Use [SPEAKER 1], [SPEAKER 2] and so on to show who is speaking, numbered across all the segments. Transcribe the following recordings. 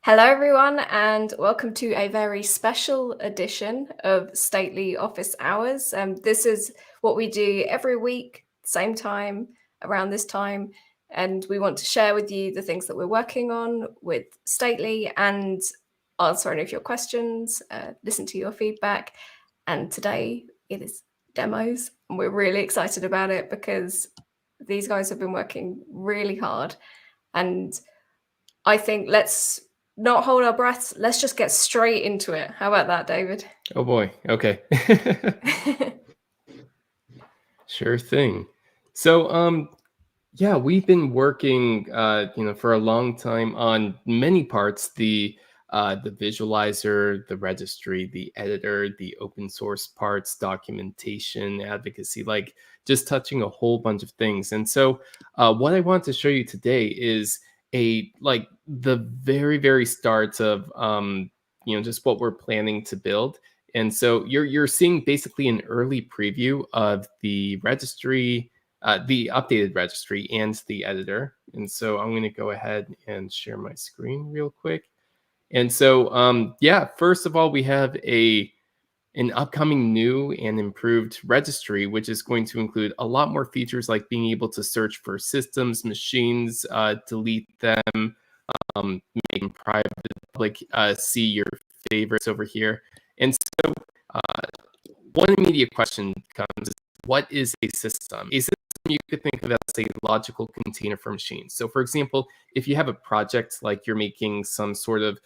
[SPEAKER 1] Hello, everyone, and welcome to a very special edition of Stately Office Hours. This is what we do every week, same time, around this time, and we want to share with you the things that we're working on with Stately and answer any of your questions, listen to your feedback. And today it is demos, and we're really excited about it because these guys have been working really hard. And I think let's not hold our breaths. Let's just get straight into it. How about that, David?
[SPEAKER 2] Oh boy. Okay. Sure thing. So, yeah, we've been working, for a long time on many parts: the visualizer, the registry, the editor, the open source parts, documentation, advocacy, like just touching a whole bunch of things. And so, what I want to show you today is the very very start of just what we're planning to build. And so you're seeing basically an early preview of the registry, the updated registry, and the editor. And so I'm going to go ahead and share my screen real quick. And so, yeah, first of all, we have an upcoming new and improved registry, which is going to include a lot more features like being able to search for systems, machines, delete them, make them private, public, see your favorites over here. And so one immediate question comes is, what is a system? A system you could think of as a logical container for machines. So for example, if you have a project like you're making some sort of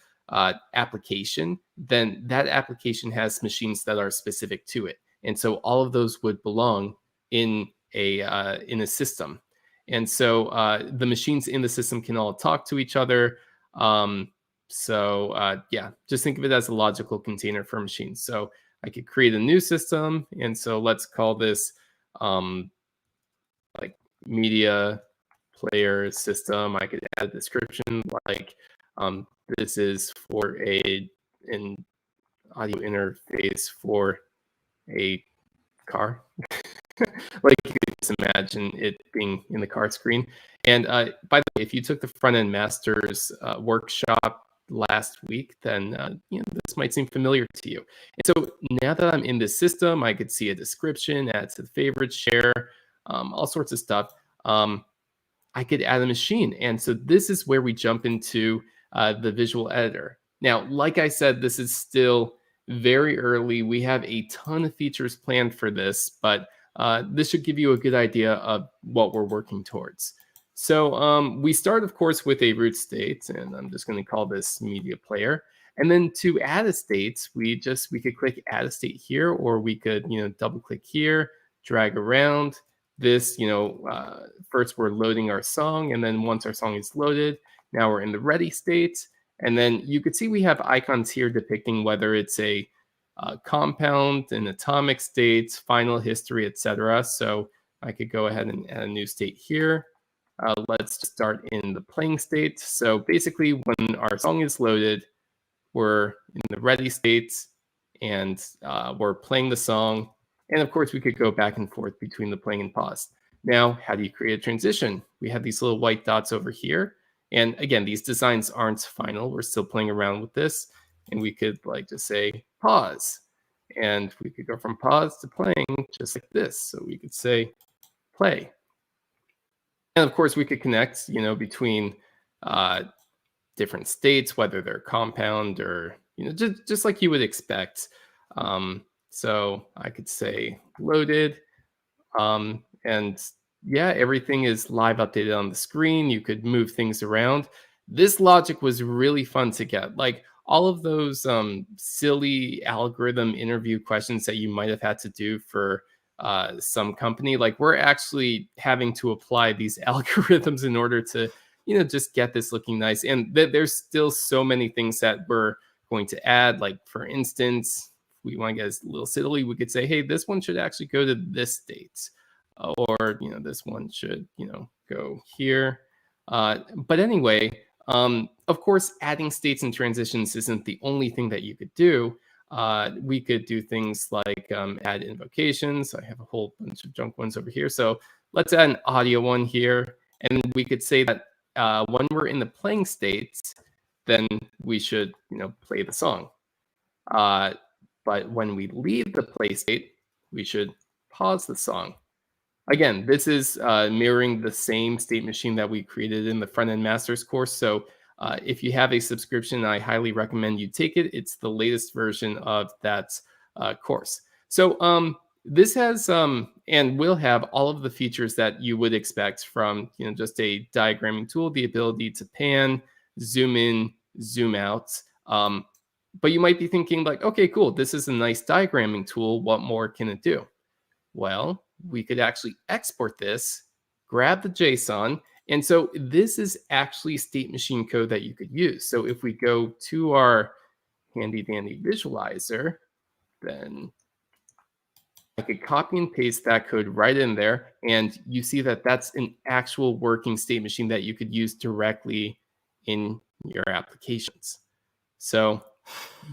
[SPEAKER 2] application, then that application has machines that are specific to it. And so all of those would belong in a system. And so the machines in the system can all talk to each other. Yeah, just think of it as a logical container for machines. So I could create a new system. And so let's call this like media player system. I could add a description like this is for an audio interface for a car. Like you could just imagine it being in the car screen. And by the way, if you took the front end masters workshop last week, then this might seem familiar to you. And so now that I'm in this system, I could see a description, add to the favorites, share, all sorts of stuff. I could add a machine. And so this is where we jump into the visual editor. Now, like I said, this is still very early. We have a ton of features planned for this, but this should give you a good idea of what we're working towards. So we start, of course, with a root state, and I'm just going to call this media player. And then to add a state, we could click add a state here, or we could double click here, drag around this. First we're loading our song, and then once our song is loaded, now we're in the ready state. And then you could see we have icons here depicting whether it's a compound, an atomic state, final history, etc. So I could go ahead and add a new state here. Let's start in the playing state. So basically, when our song is loaded, we're in the ready state, and we're playing the song. And of course, we could go back and forth between the playing and pause. Now, how do you create a transition? We have these little white dots over here. And again, these designs aren't final. We're still playing around with this. And we could just say pause. And we could go from pause to playing just like this. So we could say play. And of course, we could connect, between different states, whether they're compound or, just like you would expect. So I could say loaded. And yeah, everything is live updated on the screen. You could move things around. This logic was really fun to get. Like all of those silly algorithm interview questions that you might have had to do for some company, like we're actually having to apply these algorithms in order to, just get this looking nice. And there's still so many things that we're going to add. Like for instance, we want to get a little silly, we could say, hey, this one should actually go to this state. Or, this one should, go here. But anyway, of course, adding states and transitions isn't the only thing that you could do. We could do things like add invocations. I have a whole bunch of junk ones over here. So let's add an audio one here. And we could say that when we're in the playing states, then we should, play the song. But when we leave the play state, we should pause the song. Again, this is mirroring the same state machine that we created in the front-end masters course. So if you have a subscription, I highly recommend you take it. It's the latest version of that course. So this has and will have all of the features that you would expect from just a diagramming tool, the ability to pan, zoom in, zoom out. But you might be thinking like, okay, cool, this is a nice diagramming tool. What more can it do? Well, we could actually export this, grab the JSON. And so this is actually state machine code that you could use. So if we go to our handy dandy visualizer, then I could copy and paste that code right in there. And you see that that's an actual working state machine that you could use directly in your applications. So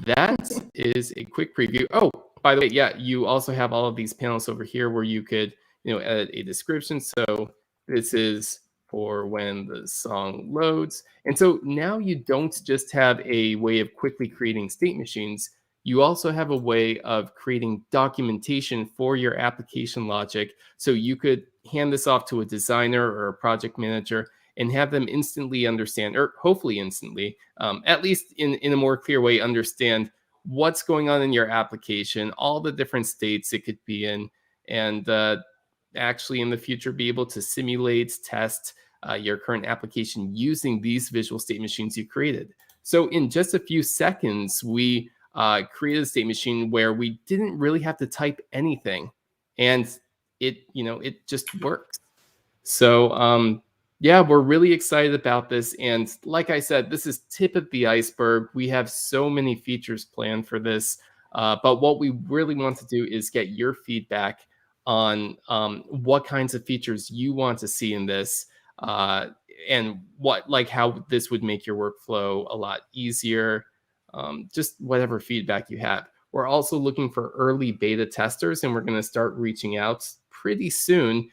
[SPEAKER 2] that is a quick preview. Oh, by the way, yeah, you also have all of these panels over here where you could, edit a description. So this is for when the song loads. And so now you don't just have a way of quickly creating state machines. You also have a way of creating documentation for your application logic. So you could hand this off to a designer or a project manager and have them instantly understand, or hopefully instantly, at least in a more clear way, understand what's going on in your application, all the different states it could be in, and actually in the future be able to simulate, test your current application using these visual state machines you created. So in just a few seconds, we created a state machine where we didn't really have to type anything, and it just works. So yeah, we're really excited about this. And like I said, this is tip of the iceberg. We have so many features planned for this. But what we really want to do is get your feedback on what kinds of features you want to see in this, and how this would make your workflow a lot easier. Just whatever feedback you have. We're also looking for early beta testers, and we're going to start reaching out pretty soon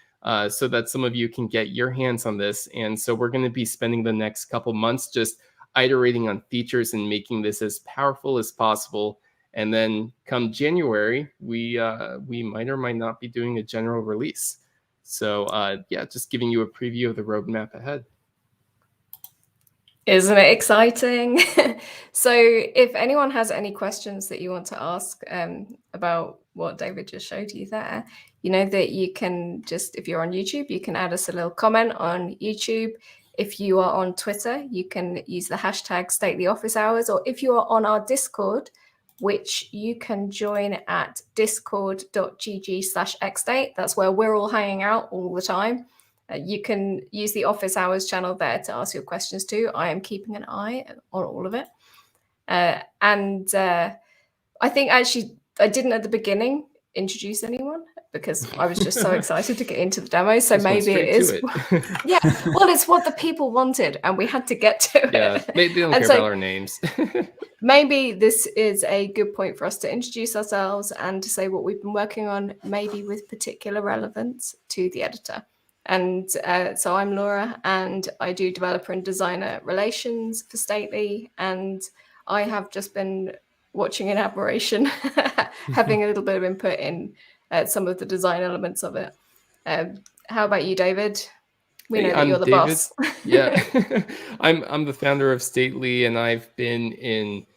[SPEAKER 2] so that some of you can get your hands on this. And so we're going to be spending the next couple months just iterating on features and making this as powerful as possible. And then come January, we might or might not be doing a general release. So yeah, just giving you a preview of the roadmap ahead.
[SPEAKER 1] Isn't it exciting? So if anyone has any questions that you want to ask about what David just showed you there, you know that you can just, if you're on YouTube, you can add us a little comment on YouTube. If you are on Twitter, you can use the hashtag #StatelyOfficeHours, or if you are on our Discord, which you can join at discord.gg/xdate. That's where we're all hanging out all the time. You can use the Office Hours channel there to ask your questions too. I am keeping an eye on all of it. And I think actually I didn't at the beginning introduce anyone because I was just so excited to get into the demo. So maybe it is. Yeah, well, it's what the people wanted and we had to get to it.
[SPEAKER 2] Yeah, they don't care about our names.
[SPEAKER 1] Maybe this is a good point for us to introduce ourselves and to say what we've been working on, maybe with particular relevance to the editor. And so I'm Laura, and I do developer and designer relations for Stately. And I have just been watching in admiration, having a little bit of input in some of the design elements of it. How about you, David? We know that you're the boss.
[SPEAKER 2] Yeah, I'm the founder of Stately, and I've been in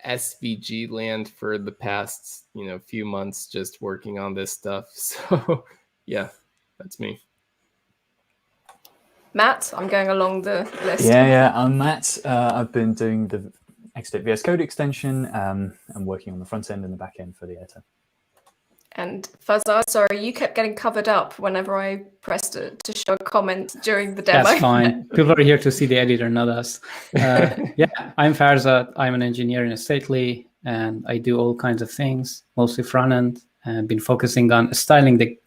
[SPEAKER 2] SVG land for the past few months, just working on this stuff. So yeah, that's me.
[SPEAKER 1] Matt, I'm going along the list.
[SPEAKER 3] Yeah, I'm Matt. I've been doing the Xdate VSCode extension and working on the front end and the back end for the editor.
[SPEAKER 1] And Fazar, sorry, you kept getting covered up whenever I pressed to show a comment during the demo.
[SPEAKER 4] That's fine. People are here to see the editor, not us. Yeah, I'm Farzad. I'm an engineer in Stately, and I do all kinds of things, mostly front end, and been focusing on styling the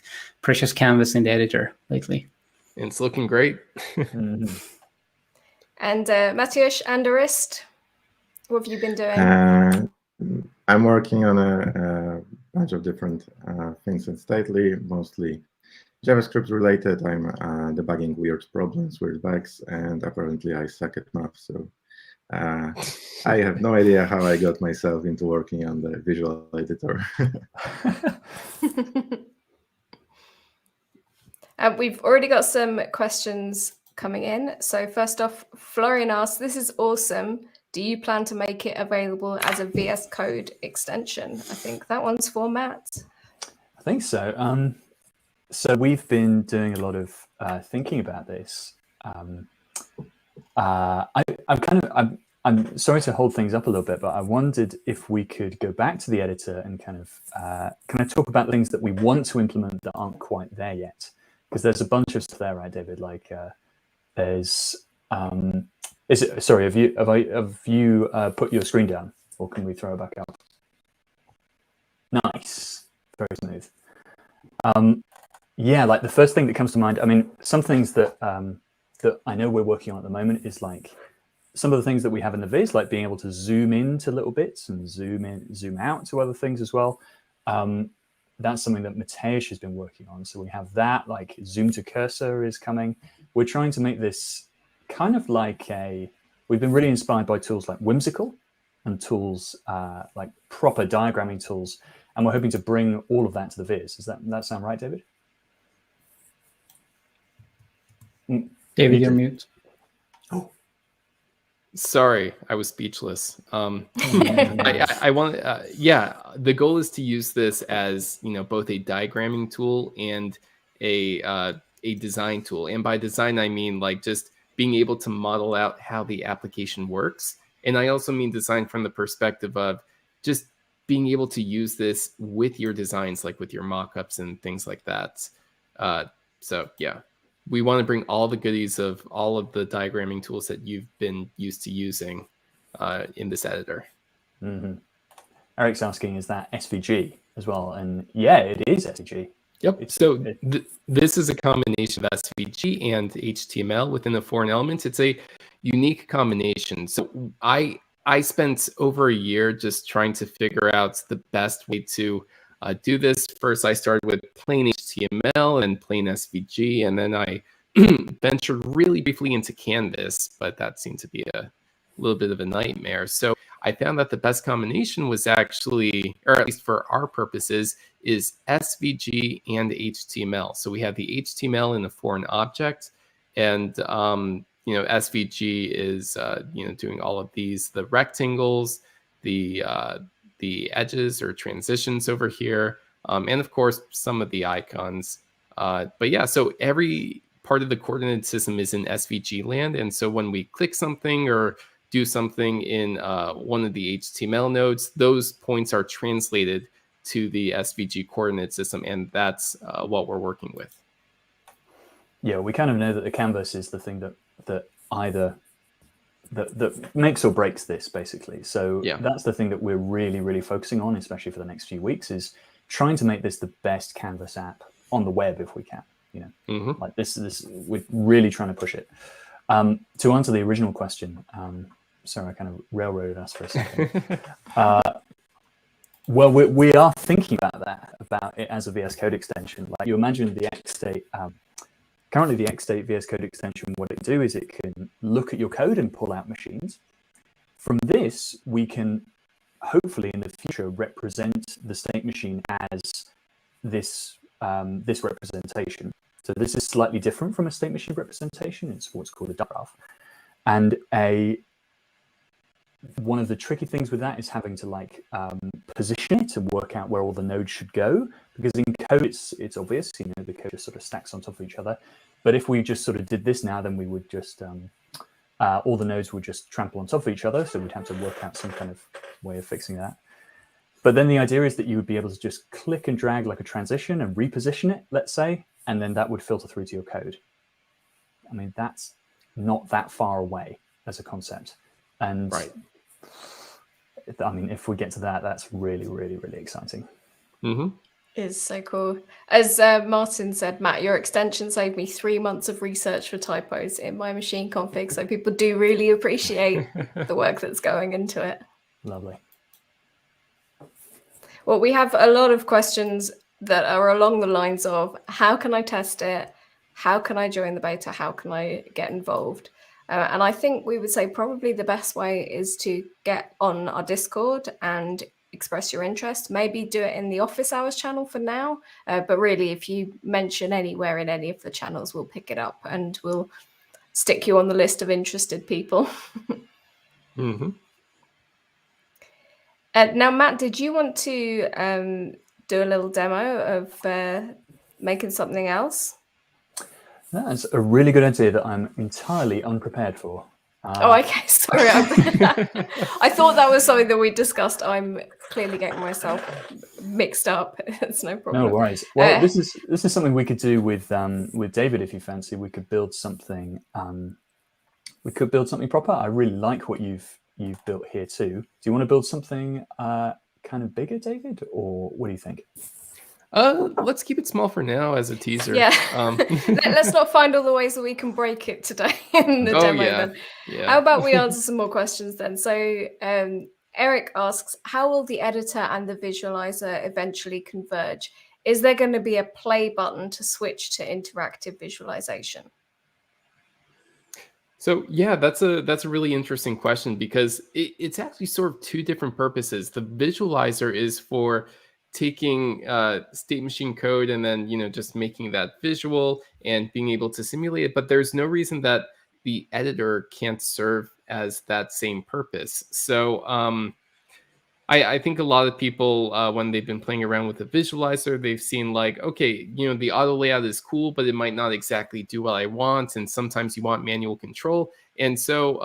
[SPEAKER 4] precious canvas in the editor lately.
[SPEAKER 2] It's looking great.
[SPEAKER 1] And Matthias Anderist, what have you been doing?
[SPEAKER 5] I'm working on a bunch of different things in Stately, mostly JavaScript related. I'm debugging weird problems, weird bugs, and apparently I suck at math, so I have no idea how I got myself into working on the visual editor.
[SPEAKER 1] We've already got some questions coming in. So first off, Florian asks, this is awesome. Do you plan to make it available as a VS Code extension? I think that one's for Matt.
[SPEAKER 3] I think so. So we've been doing a lot of thinking about this. I'm sorry to hold things up a little bit, but I wondered if we could go back to the editor and kind of talk about things that we want to implement that aren't quite there yet. Because there's a bunch of stuff there, right, David? Like there's sorry, have you put your screen down, or can we throw it back up? Nice, very smooth. Yeah, like the first thing that comes to mind. I mean, some things that that I know we're working on at the moment is like some of the things that we have in the viz, like being able to zoom into little bits and zoom in, zoom out to other things as well. That's something that Mateusz has been working on. So we have that, like zoom to cursor is coming. We're trying to make this kind of like we've been really inspired by tools like Whimsical and tools like proper diagramming tools. And we're hoping to bring all of that to the viz. Does that sound right, David?
[SPEAKER 4] David, you're mute.
[SPEAKER 3] Oh,
[SPEAKER 2] sorry, I was speechless. I want, yeah, the goal is to use this as, you know, both a diagramming tool and a design tool. And by design, I mean like just being able to model out how the application works. And I also mean design from the perspective of just being able to use this with your designs, like with your mockups and things like that. So yeah, we want to bring all the goodies of all of the diagramming tools that you've been used to using in this editor.
[SPEAKER 3] Mm-hmm. Eric's asking, is that SVG as well? And yeah, it is SVG.
[SPEAKER 2] Yep. So this is a combination of SVG and HTML within a foreign element. It's a unique combination. So I spent over a year just trying to figure out the best way to do this. First, I started with plain HTML and plain SVG, and then I ventured really briefly into Canvas, but that seemed to be a little bit of a nightmare. So I found that the best combination was actually, or at least for our purposes, is SVG and HTML. So we have the HTML in a foreign object, and you know, SVG is you know, doing all of these, the rectangles, the edges or transitions over here, and of course some of the icons. But yeah, so every part of the coordinate system is in SVG land, and so when we click something or do something in one of the HTML nodes, those points are translated to the SVG coordinate system, and that's what we're working with.
[SPEAKER 3] Yeah, we kind of know that the canvas is the thing that either that makes or breaks this, basically. So yeah, that's the thing that we're really focusing on, especially for the next few weeks, is trying to make this the best Canvas app on the web if we can. You know, like this we're really trying to push it. To answer the original question, sorry, I kind of railroaded us for a second. Well, we are thinking about it as a VS Code extension. Like you imagine the XState. Currently, the XState VS Code extension, what it can do is it can look at your code and pull out machines. From this, we can hopefully in the future represent the state machine as this this representation. So this is slightly different from a state machine representation. It's what's called a graph. And one of the tricky things with that is having to like position it to work out where all the nodes should go, because in code it's obvious, you know, the code just sort of stacks on top of each other. But if we just sort of did this now, then we would just all the nodes would just trample on top of each other. So we'd have to work out some kind of way of fixing that. But then the idea is that you would be able to just click and drag like a transition and reposition it, let's say, and then that would filter through to your code. I mean, that's not that far away as a concept. And
[SPEAKER 2] right.
[SPEAKER 3] I mean, if we get to that, that's really exciting.
[SPEAKER 1] Is so cool. As Martin said, Matt, your extension saved me 3 months of research for typos in my machine config. So people do really appreciate the work that's going into it.
[SPEAKER 3] Lovely.
[SPEAKER 1] Well, we have a lot of questions that are along the lines of how can I test it? How can I join the beta? How can I get involved? And I think we would say probably the best way is to get on our Discord and express your interest. Maybe do it in the office hours channel for now. But really, if you mention anywhere in any of the channels, we'll pick it up and we'll stick you on the list of interested people.
[SPEAKER 2] Mm-hmm.
[SPEAKER 1] Now, Matt, did you want to do a little demo of making something else?
[SPEAKER 3] That's a really good idea that I'm entirely unprepared for.
[SPEAKER 1] Oh, okay. Sorry. I thought that was something that we discussed. I'm clearly getting myself mixed up. It's no problem.
[SPEAKER 3] No worries. Well, this is something we could do with David if you fancy. We could build something. We could build something proper. I really like what you've built here too. Do you want to build something kind of bigger, David, or what do you think?
[SPEAKER 2] Let's keep it small for now as a teaser.
[SPEAKER 1] Yeah. Let's not find all the ways that we can break it today in the demo.
[SPEAKER 2] Yeah.
[SPEAKER 1] Then.
[SPEAKER 2] Yeah.
[SPEAKER 1] How about we answer some more questions then? So Eric asks, how will the editor and the visualizer eventually converge? Is there going to be a play button to switch to interactive visualization?
[SPEAKER 2] So yeah, that's a really interesting question because it's actually sort of two different purposes. The visualizer is for taking state machine code and then just making that visual and being able to simulate it, but there's no reason that the editor can't serve as that same purpose. So I think a lot of people when they've been playing around with the visualizer, they've seen like, okay, the auto layout is cool, but it might not exactly do what I want, and sometimes you want manual control. And so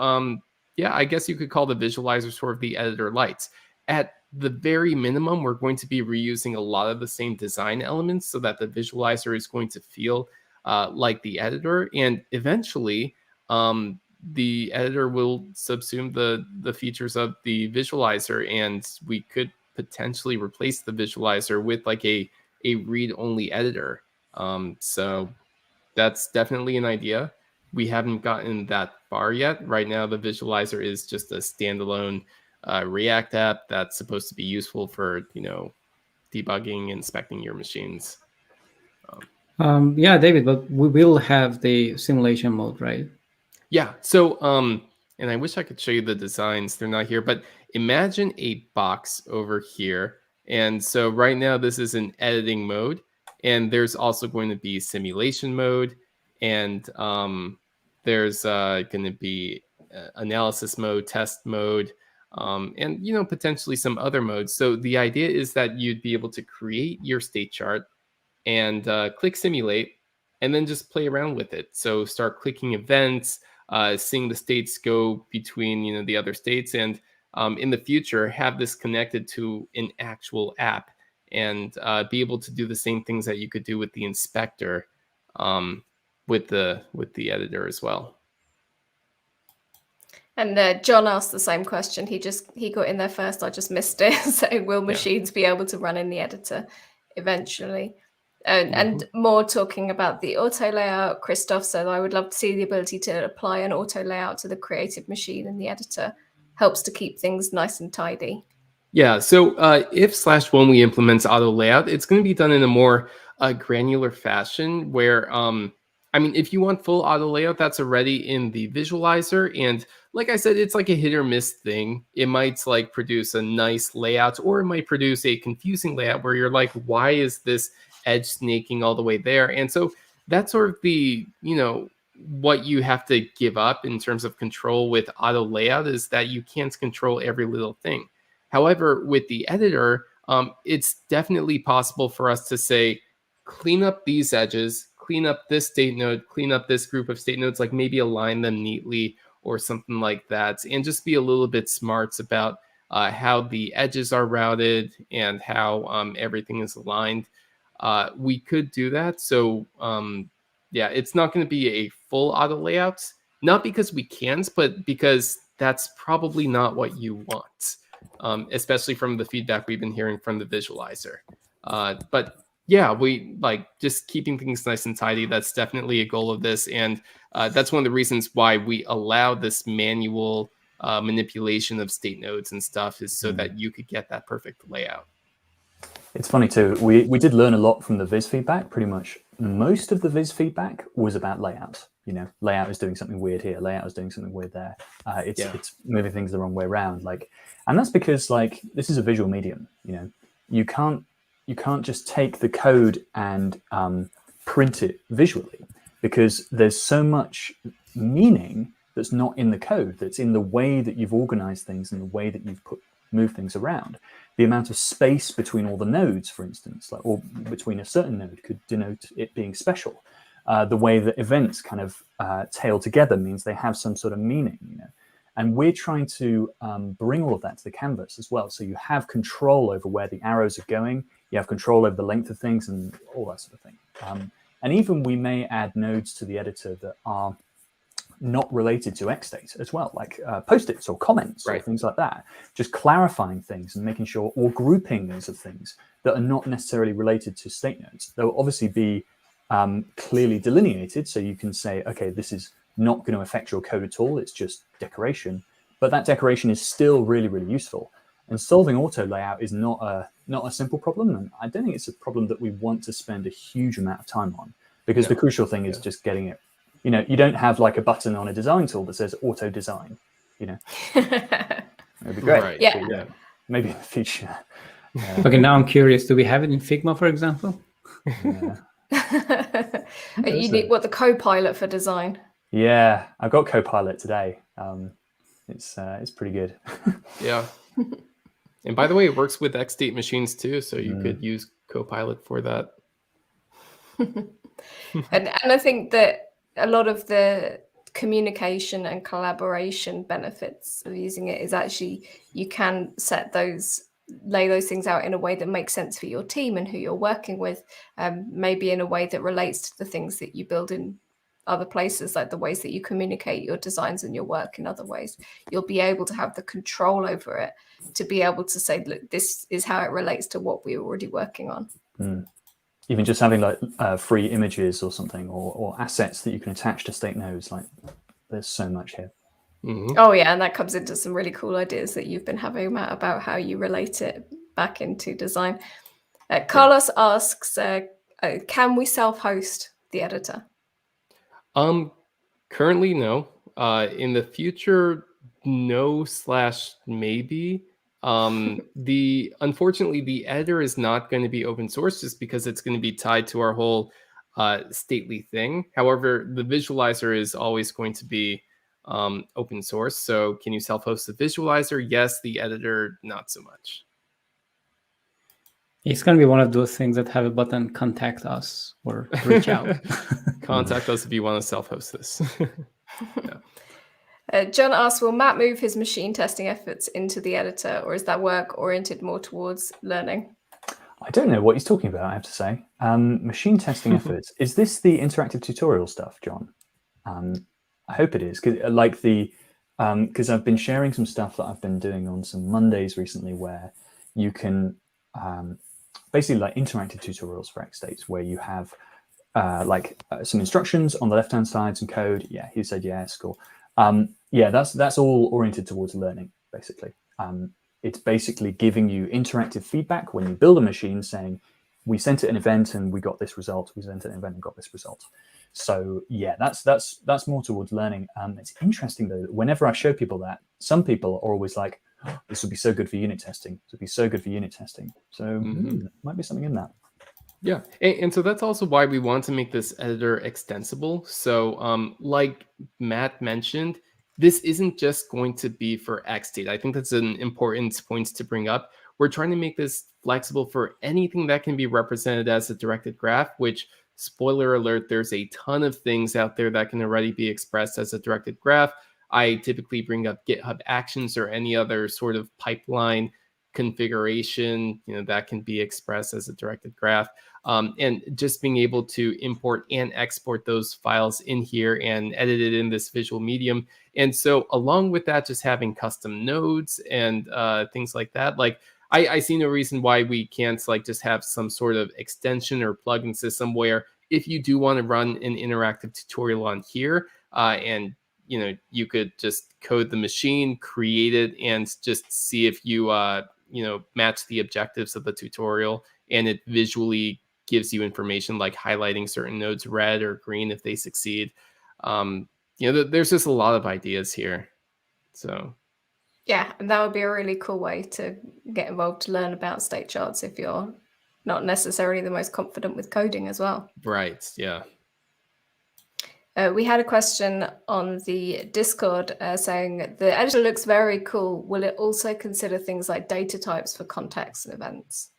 [SPEAKER 2] yeah, I guess you could call the visualizer sort of the editor light. At the very minimum, we're going to be reusing a lot of the same design elements so that the visualizer is going to feel like the editor. And eventually, the editor will subsume the features of the visualizer, and we could potentially replace the visualizer with like a read-only editor. So that's definitely an idea. We haven't gotten that far yet. Right now, the visualizer is just a standalone React app that's supposed to be useful for debugging, inspecting your machines.
[SPEAKER 4] Yeah, David, but we will have the simulation mode, right?
[SPEAKER 2] Yeah. So and I wish I could show you the designs. They're not here, but imagine a box over here. And so right now this is an editing mode, and there's also going to be simulation mode, and there's going to be analysis mode, test mode, and potentially some other modes. So the idea is that you'd be able to create your state chart and click simulate, and then just play around with it. So start clicking events, seeing the states go between the other states, and in the future have this connected to an actual app, and be able to do the same things that you could do with the inspector with the editor as well.
[SPEAKER 1] And John asked the same question. He got in there first. I just missed it. So will machines be able to run in the editor eventually? And more talking about the auto layout, Christoph said, I would love to see the ability to apply an auto layout to the creative machine in the editor. Helps to keep things nice and tidy.
[SPEAKER 2] Yeah, so if/when we implement auto layout, it's going to be done in a more granular fashion where, if you want full auto layout, that's already in the visualizer. And like I said, it's like a hit or miss thing. It might like produce a nice layout, or it might produce a confusing layout where you're like, why is this edge snaking all the way there? And so that's sort of the, what you have to give up in terms of control with auto layout is that you can't control every little thing. However, with the editor, it's definitely possible for us to say, clean up these edges, clean up this state node, clean up this group of state nodes, like maybe align them neatly or something like that, and just be a little bit smart about how the edges are routed and how everything is aligned. We could do that. So yeah, it's not going to be a full auto layout, not because we can't, but because that's probably not what you want, especially from the feedback we've been hearing from the visualizer. But yeah, we like just keeping things nice and tidy. That's definitely a goal of this. And that's one of the reasons why we allow this manual manipulation of state nodes and stuff, is so that you could get that perfect layout.
[SPEAKER 3] It's funny too. We did learn a lot from the Viz feedback. Pretty much most of the Viz feedback was about layouts. layout is doing something weird here, layout is doing something weird there. It's moving things the wrong way around. And that's because this is a visual medium. You can't just take the code and print it visually, because there's so much meaning that's not in the code, that's in the way that you've organized things and the way that you've moved things around. The amount of space between all the nodes, for instance, or between a certain node, could denote it being special. The way that events kind of tail together means they have some sort of meaning, And we're trying to bring all of that to the canvas as well. So you have control over where the arrows are going. You have control over the length of things and all that sort of thing. And even we may add nodes to the editor that are not related to XState as well, like post-its or comments or things like that. Just clarifying things and making sure, or groupings of things that are not necessarily related to state nodes. They'll obviously be clearly delineated, so you can say, okay, this is not going to affect your code at all, it's just decoration. But that decoration is still really, really useful. And solving auto layout is not a simple problem, and I don't think it's a problem that we want to spend a huge amount of time on, because the crucial thing is just getting it. You don't have like a button on a design tool that says auto design. It'd be great.
[SPEAKER 2] Right.
[SPEAKER 3] Yeah. Maybe in the future.
[SPEAKER 4] Okay, now I'm curious. Do we have it in Figma, for example?
[SPEAKER 1] You need the Copilot for design.
[SPEAKER 3] Yeah, I got Copilot today. It's pretty good.
[SPEAKER 2] Yeah. And by the way, it works with XState machines too, so you could use Copilot for that.
[SPEAKER 1] And I think that a lot of the communication and collaboration benefits of using it is actually you can lay those things out in a way that makes sense for your team and who you're working with, maybe in a way that relates to the things that you build in other places, like the ways that you communicate your designs and your work in other ways. You'll be able to have the control over it to be able to say, look, this is how it relates to what we're already working on.
[SPEAKER 3] Even just having free images or something, or assets that you can attach to state nodes, there's so much here.
[SPEAKER 1] Oh yeah, and that comes into some really cool ideas that you've been having, Matt, about how you relate it back into design. Carlos asks, can we self-host the editor?
[SPEAKER 2] Currently, no. In the future, no/maybe. Unfortunately, the editor is not going to be open source just because it's going to be tied to our whole stately thing. However, the visualizer is always going to be open source. So can you self-host the visualizer? Yes. The editor, not so much.
[SPEAKER 4] It's going to be one of those things that have a button, contact us or reach out.
[SPEAKER 2] Contact us if you want to self-host this.
[SPEAKER 1] John asks, will Matt move his machine testing efforts into the editor, or is that work oriented more towards learning?
[SPEAKER 3] I don't know what he's talking about, I have to say. Machine testing efforts. Is this the interactive tutorial stuff, John? I hope it is, because I've been sharing some stuff that I've been doing on some Mondays recently, where you can basically like interactive tutorials for XState, where you have some instructions on the left-hand side, some code. Yeah, he said yes, cool. Yeah, that's all oriented towards learning, basically. It's basically giving you interactive feedback when you build a machine, saying, we sent it an event and we got this result. We sent it an event and got this result. So yeah, that's more towards learning. It's interesting though, that whenever I show people that, some people are always like, oh, this would be so good for unit testing. This would be so good for unit testing. So might be something in that.
[SPEAKER 2] Yeah, and so that's also why we want to make this editor extensible. So like Matt mentioned, this isn't just going to be for XState. I think that's an important point to bring up. We're trying to make this flexible for anything that can be represented as a directed graph, which, spoiler alert, there's a ton of things out there that can already be expressed as a directed graph. I typically bring up GitHub Actions or any other sort of pipeline configuration, that can be expressed as a directed graph. And just being able to import and export those files in here and edit it in this visual medium. And so along with that, just having custom nodes and things like that, like I see no reason why we can't just have some sort of extension or plugin system where if you do want to run an interactive tutorial on here and you could just code the machine, create it, and just see if you match the objectives of the tutorial, and it visually gives you information like highlighting certain nodes red or green if they succeed. There's just a lot of ideas here. So
[SPEAKER 1] yeah, and that would be a really cool way to get involved to learn about state charts if you're not necessarily the most confident with coding as well.
[SPEAKER 2] right, yeah.
[SPEAKER 1] We had a question on the Discord saying the editor looks very cool. Will it also consider things like data types for contexts and events?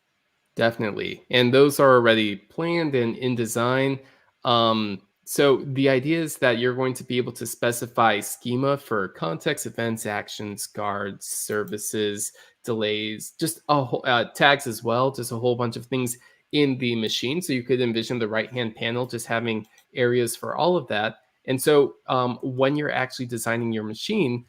[SPEAKER 2] Definitely. And those are already planned and in design. So the idea is that you're going to be able to specify schema for context, events, actions, guards, services, delays, just a whole, tags as well, just a whole bunch of things in the machine. So you could envision the right-hand panel just having areas for all of that. And so when you're actually designing your machine,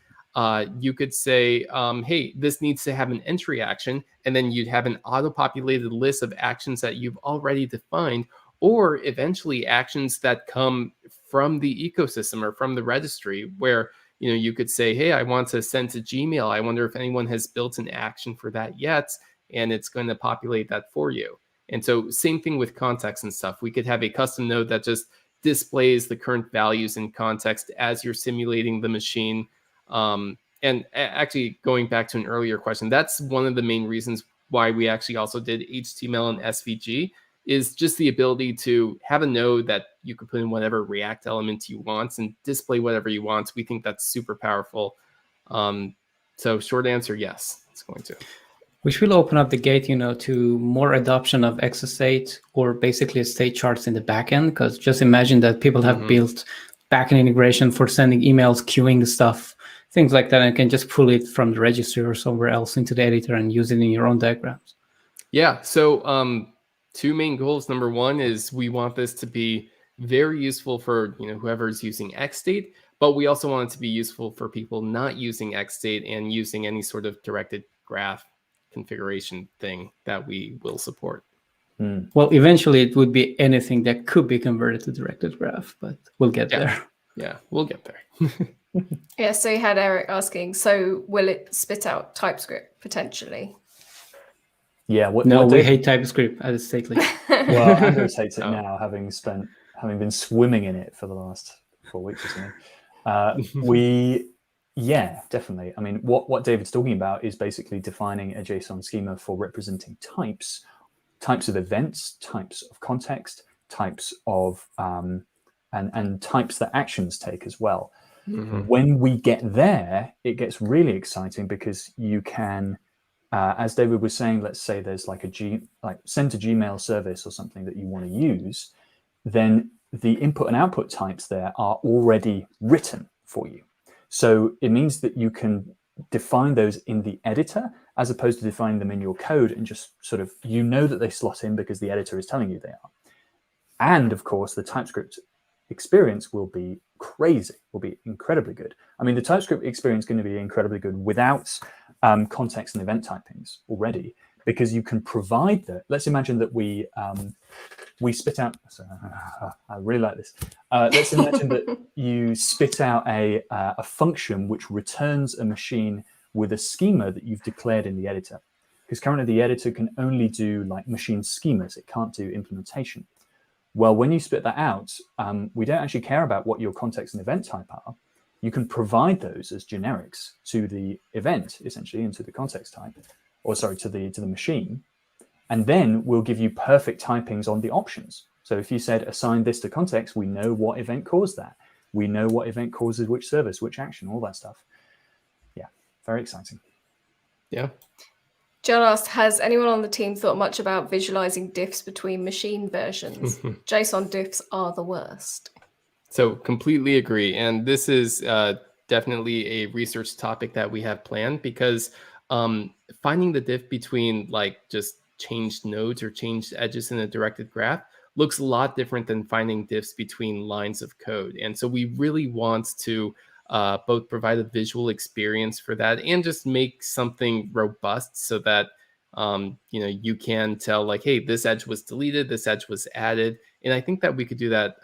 [SPEAKER 2] you could say, hey, this needs to have an entry action, and then you'd have an auto-populated list of actions that you've already defined, or eventually actions that come from the ecosystem or from the registry, where you could say, hey, I want to send to Gmail. I wonder if anyone has built an action for that yet, and it's going to populate that for you. And so same thing with context and stuff. We could have a custom node that just displays the current values in context as you're simulating the machine. And actually, going back to an earlier question, that's one of the main reasons why we actually also did HTML and SVG, is just the ability to have a node that you could put in whatever React element you want and display whatever you want. We think that's super powerful. So short answer, yes, it's going to.
[SPEAKER 4] Which will open up the gate, to more adoption of XS8 or basically state charts in the backend. Because just imagine that people have built backend integration for sending emails, queuing stuff, things like that, and can just pull it from the registry or somewhere else into the editor and use it in your own diagrams.
[SPEAKER 2] Yeah. So two main goals. Number one is we want this to be very useful for whoever's using XState, but we also want it to be useful for people not using XState and using any sort of directed graph configuration thing that we will support.
[SPEAKER 4] Well, eventually it would be anything that could be converted to directed graph, but we'll get there.
[SPEAKER 2] Yeah, we'll get there.
[SPEAKER 1] Yeah, so you had Eric asking, so will it spit out TypeScript potentially?
[SPEAKER 3] Yeah.
[SPEAKER 4] We hate TypeScript at Stately.
[SPEAKER 3] Well, Andres hates it now, having been swimming in it for the last 4 weeks or something. Yeah, definitely. I mean, what David's talking about is basically defining a JSON schema for representing types of events, types of context, types of and types that actions take as well. When we get there, it gets really exciting because you can, as David was saying, let's say there's like send to Gmail service or something that you want to use, then the input and output types there are already written for you. So it means that you can define those in the editor as opposed to defining them in your code and just sort of, that they slot in because the editor is telling you they are. And of course, the TypeScript experience will be crazy, will be incredibly good. I mean, the TypeScript experience is going to be incredibly good without context and event typings already, because you can provide that. Let's imagine that we spit out. I really like this. Let's imagine that you spit out a function which returns a machine with a schema that you've declared in the editor, because currently the editor can only do like machine schemas. It can't do implementation. Well, when you spit that out, we don't actually care about what your context and event type are. You can provide those as generics to the event, essentially, and to the context type, or sorry, to the machine. And then we'll give you perfect typings on the options. So if you said assign this to context, we know what event caused that. We know what event causes which service, which action, all that stuff. Yeah, very exciting.
[SPEAKER 2] Yeah.
[SPEAKER 1] John asked, has anyone on the team thought much about visualizing diffs between machine versions? JSON diffs are the worst.
[SPEAKER 2] So completely agree. And this is definitely a research topic that we have planned, because finding the diff between like just changed nodes or changed edges in a directed graph looks a lot different than finding diffs between lines of code. And so we really want to both provide a visual experience for that and just make something robust so that you can tell like, hey, this edge was deleted, this edge was added. And I think that we could do that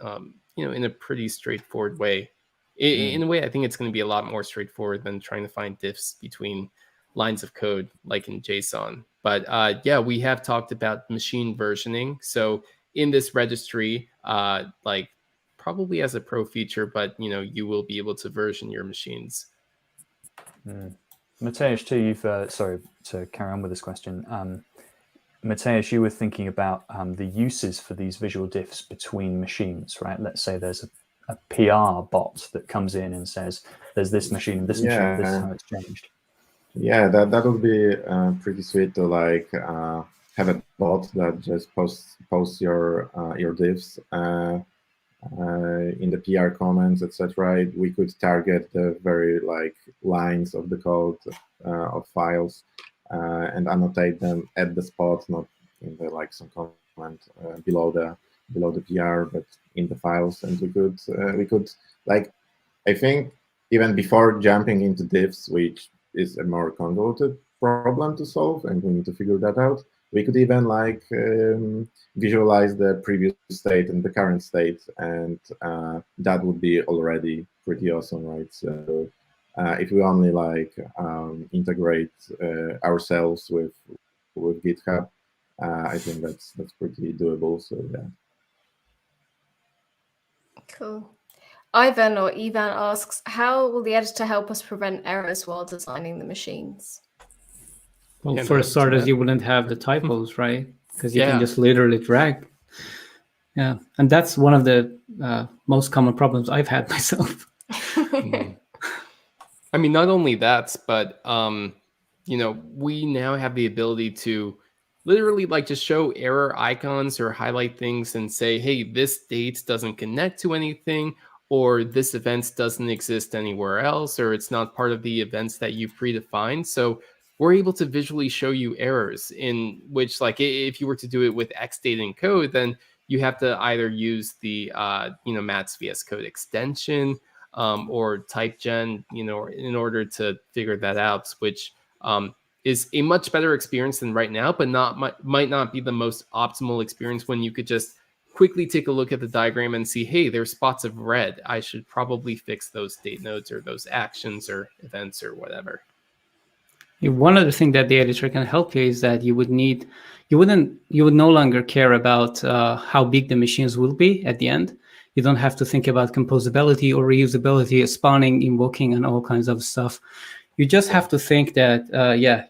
[SPEAKER 2] in a pretty straightforward way. In a way, I think it's going to be a lot more straightforward than trying to find diffs between lines of code like in JSON. But yeah, we have talked about machine versioning. So in this registry, like probably as a pro feature, but you will be able to version your machines.
[SPEAKER 3] Mateusz, too, you've sorry to carry on with this question. Mateusz, you were thinking about the uses for these visual diffs between machines, right? Let's say there's a PR bot that comes in and says, there's this machine and this machine, this is how it's changed.
[SPEAKER 5] Yeah, that would be pretty sweet to like have a bot that just posts your diffs in the PR comments, etc. We could target the very like lines of the code of files and annotate them at the spot, not in the like some comment below the PR, but in the files. And we could like, I think even before jumping into diffs, which is a more convoluted problem to solve, and we need to figure that out, we could even like visualize the previous state and the current state, and that would be already pretty awesome, right? So if we only like integrate ourselves with GitHub, I think that's pretty doable. So yeah.
[SPEAKER 1] Cool. Ivan or Ivan asks, how will the editor help us prevent errors while designing the machines?
[SPEAKER 4] Well,
[SPEAKER 2] Yeah,
[SPEAKER 4] for
[SPEAKER 2] no,
[SPEAKER 4] starters, you wouldn't have the typos, right? Because you
[SPEAKER 2] Yeah.
[SPEAKER 4] can just literally drag. Yeah, and that's one of the most common problems I've had myself.
[SPEAKER 2] I mean, not only that, but we now have the ability to literally like just show error icons or highlight things and say, hey, this date doesn't connect to anything, or this event doesn't exist anywhere else, or it's not part of the events that you've predefined. So we're able to visually show you errors, in which, like, if you were to do it with Xdate in code, then you have to either use the Matt's VSCode extension or TypeGen, in order to figure that out, which is a much better experience than right now, but might not be the most optimal experience when you could just quickly take a look at the diagram and see, hey, there's spots of red. I should probably fix those date nodes or those actions or events or whatever.
[SPEAKER 4] One other thing that the editor can help you is that you would no longer care about how big the machines will be at the end. You don't have to think about composability or reusability, spawning, invoking, and all kinds of stuff. You just have to think that,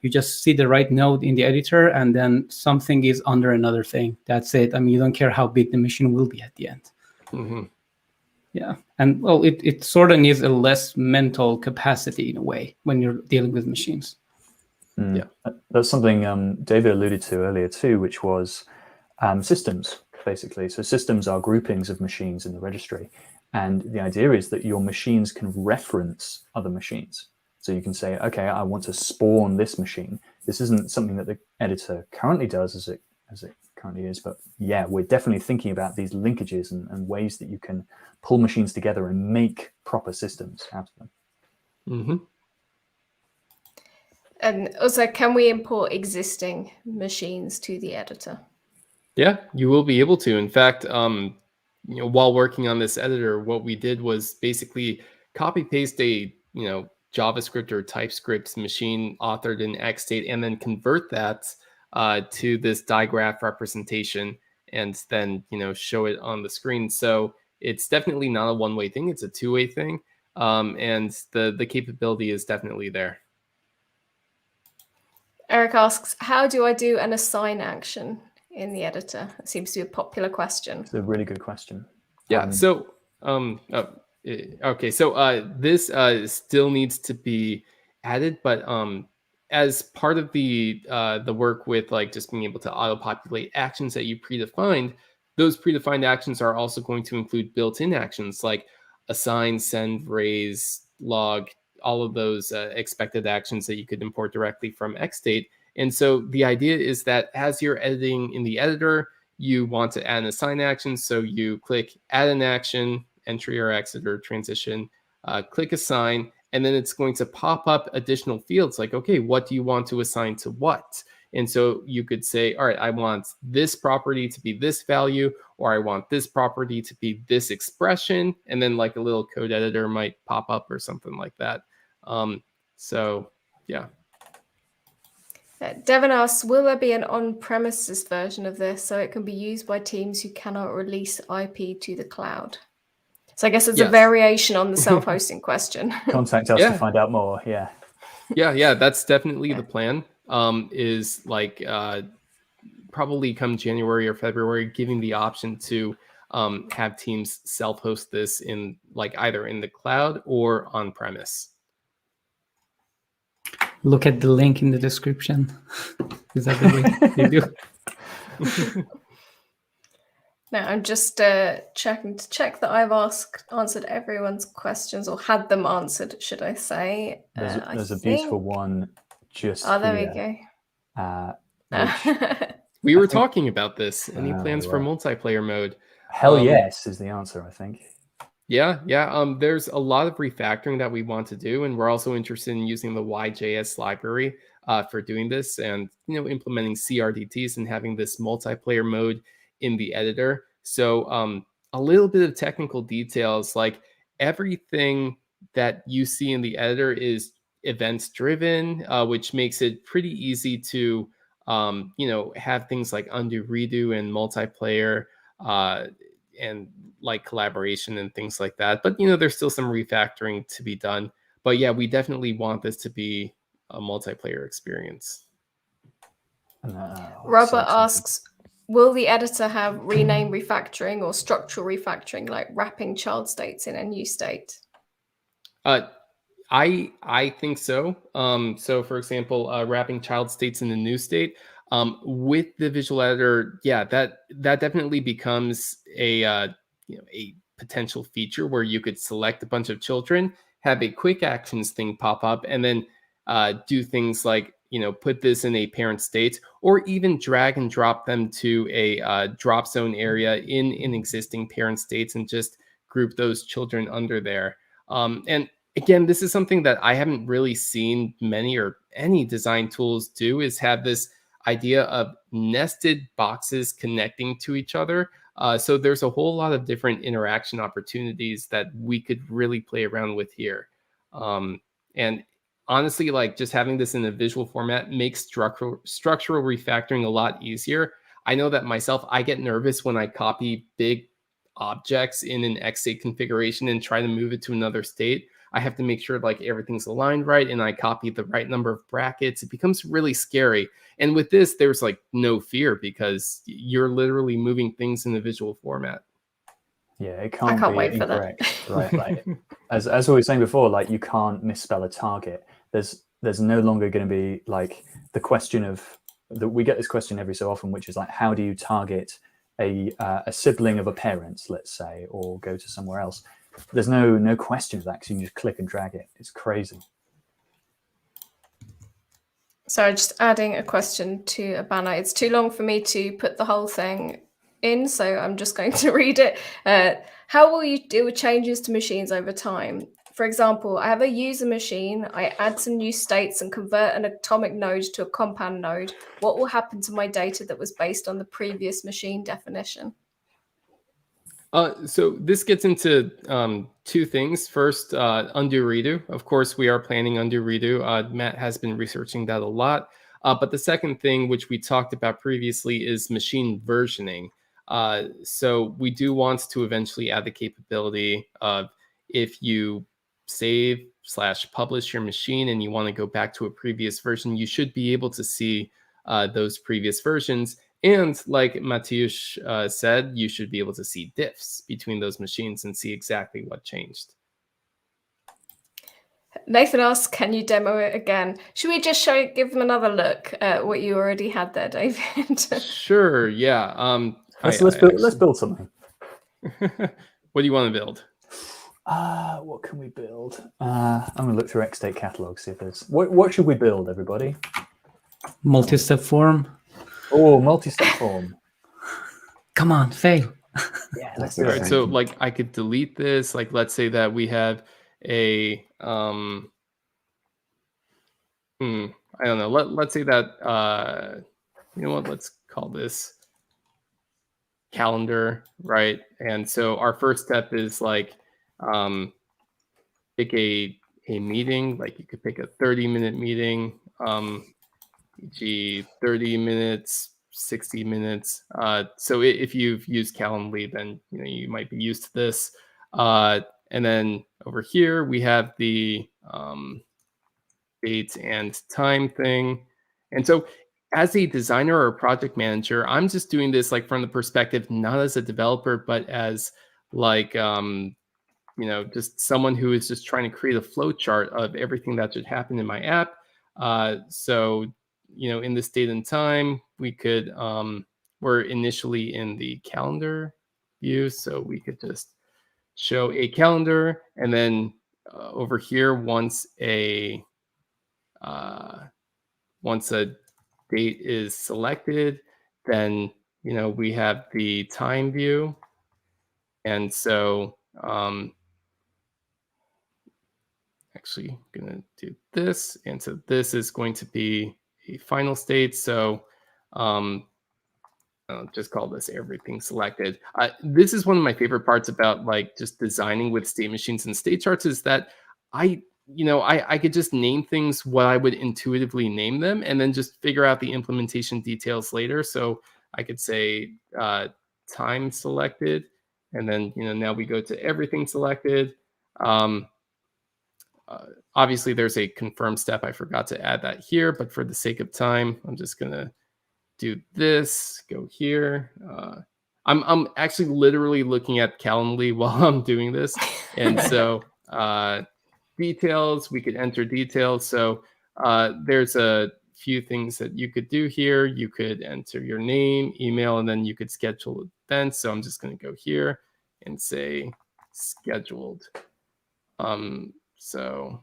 [SPEAKER 4] you just see the right node in the editor, and then something is under another thing. That's it. I mean, you don't care how big the machine will be at the end.
[SPEAKER 2] Mm-hmm.
[SPEAKER 4] Yeah, and well, it sort of needs a less mental capacity in a way when you're dealing with machines.
[SPEAKER 3] Yeah, that's something David alluded to earlier too, which was systems, basically. So systems are groupings of machines in the registry. And the idea is that your machines can reference other machines. So you can say, okay, I want to spawn this machine. This isn't something that the editor currently does as it currently is, but yeah, we're definitely thinking about these linkages and ways that you can pull machines together and make proper systems out of them.
[SPEAKER 2] Mm-hmm.
[SPEAKER 1] And also, can we import existing machines to the editor?
[SPEAKER 2] Yeah, you will be able to. In fact, while working on this editor, what we did was basically copy paste a JavaScript or TypeScript machine authored in Xstate, and then convert that to this digraph representation, and then show it on the screen. So it's definitely not a one-way thing; it's a two-way thing, and the capability is definitely there.
[SPEAKER 1] Eric asks, how do I do an assign action in the editor? It seems to be a popular question.
[SPEAKER 3] It's a really good question.
[SPEAKER 2] Yeah. Okay. So this still needs to be added, but as part of the work with like just being able to auto-populate actions that you predefined, those predefined actions are also going to include built-in actions like assign, send, raise, log, all of those expected actions that you could import directly from Xstate. And so the idea is that as you're editing in the editor, you want to add an assign action. So you click add an action, entry or exit or transition, click assign, and then it's going to pop up additional fields like, okay, what do you want to assign to what? And so you could say, all right, I want this property to be this value, or I want this property to be this expression. And then like a little code editor might pop up or something like that. So yeah.
[SPEAKER 1] Devin asks, will there be an on-premises version of this so it can be used by teams who cannot release IP to the cloud? So I guess it's a
[SPEAKER 2] Yes.
[SPEAKER 1] variation on the self-hosting question.
[SPEAKER 3] Contact us
[SPEAKER 2] Yeah.
[SPEAKER 3] to find out more. Yeah.
[SPEAKER 2] Yeah, that's definitely the plan. Is like probably come January or February, giving the option to have teams self-host this in like either in the cloud or on premise.
[SPEAKER 4] Look at the link in the description. Is that the way they do?
[SPEAKER 1] Now I'm just checking to check that I've answered everyone's questions, or had them answered, should I say?
[SPEAKER 3] There's a beautiful one just
[SPEAKER 1] there
[SPEAKER 3] here.
[SPEAKER 1] we go.
[SPEAKER 3] Which
[SPEAKER 2] We were talking about this. Any
[SPEAKER 3] we
[SPEAKER 2] plans for
[SPEAKER 3] were.
[SPEAKER 2] multiplayer mode?
[SPEAKER 3] Hell yes is the answer, I think.
[SPEAKER 2] Yeah. There's a lot of refactoring that we want to do, and we're also interested in using the YJS library for doing this, and implementing CRDTs and having this multiplayer mode in the editor. So a little bit of technical details, like everything that you see in the editor is events driven, which makes it pretty easy to have things like undo, redo, and multiplayer. And like collaboration and things like that. But there's still some refactoring to be done. But yeah, we definitely want this to be a multiplayer experience.
[SPEAKER 1] Robert asks, will the editor have rename refactoring or structural refactoring, like wrapping child states in a new state?
[SPEAKER 2] I think so. So for example, wrapping child states in a new state, with the visual editor, yeah, that definitely becomes a potential feature where you could select a bunch of children, have a quick actions thing pop up, and then do things like put this in a parent state, or even drag and drop them to a drop zone area in existing parent states and just group those children under there. And again, this is something that I haven't really seen many or any design tools do, is have this idea of nested boxes connecting to each other. So there's a whole lot of different interaction opportunities that we could really play around with here. And honestly, like just having this in a visual format makes structural refactoring a lot easier. I know that myself, I get nervous when I copy big objects in an X state configuration and try to move it to another state. I have to make sure like everything's aligned right and I copy the right number of brackets. It becomes really scary. And with this, there's like no fear because you're literally moving things in a visual format.
[SPEAKER 3] Yeah, it can't be
[SPEAKER 1] wait for
[SPEAKER 3] incorrect, right? Like, as we were saying before, like you can't misspell a target. There's no longer going to be like the question of that. We get this question every so often, which is like, how do you target a sibling of a parent, let's say, or go to somewhere else? There's no question of that because you can just click and drag it. It's crazy.
[SPEAKER 1] So just adding a question to a banner. It's too long for me to put the whole thing in, so I'm just going to read it. How will you deal with changes to machines over time? For example, I have a user machine. I add some new states and convert an atomic node to a compound node. What will happen to my data that was based on the previous machine definition?
[SPEAKER 2] So this gets into two things. First, undo redo. Of course, we are planning undo redo. Matt has been researching that a lot. But the second thing, which we talked about previously, is machine versioning. So we do want to eventually add the capability of if you save/publish your machine and you want to go back to a previous version, you should be able to see those previous versions. And like Mateusz said, you should be able to see diffs between those machines and see exactly what changed.
[SPEAKER 1] Nathan asks, can you demo it again? Should we just give them another look at what you already had there, David?
[SPEAKER 2] Sure, yeah.
[SPEAKER 3] Let's build something.
[SPEAKER 2] What do you want to build?
[SPEAKER 3] What can we build? I'm going to look through Xstate catalog, see if there's... What should we build, everybody?
[SPEAKER 4] Multi-step form.
[SPEAKER 3] Oh, multi-step form.
[SPEAKER 4] Come on, fail.
[SPEAKER 3] Yeah, let's do it.
[SPEAKER 2] All right, so like I could delete this. Like let's say that we have a I don't know. Let's say that you know what? Let's call this calendar, right? And so our first step is like pick a meeting. Like you could pick a 30-minute meeting. e.g. 30 minutes, 60 minutes. So if you've used Calendly, then you might be used to this. And then over here, we have the date and time thing. And so as a designer or project manager, I'm just doing this like from the perspective, not as a developer, but as like, just someone who is just trying to create a flow chart of everything that should happen in my app. So, in this date and time, we could, we're initially in the calendar view. So we could just show a calendar, and then over here, once a date is selected, then we have the time view. And so actually gonna do this, and so this is going to be a final state. So I'll just call this everything selected. This is one of my favorite parts about like just designing with state machines and state charts, is that I could just name things what I would intuitively name them, and then just figure out the implementation details later. So I could say time selected, and then now we go to everything selected. Obviously, there's a confirm step. I forgot to add that here, but for the sake of time, I'm just gonna do this, go here. I'm actually literally looking at Calendly while I'm doing this. And so details, we could enter details. So there's a few things that you could do here. You could enter your name, email, and then you could schedule events. So I'm just going to go here and say scheduled. So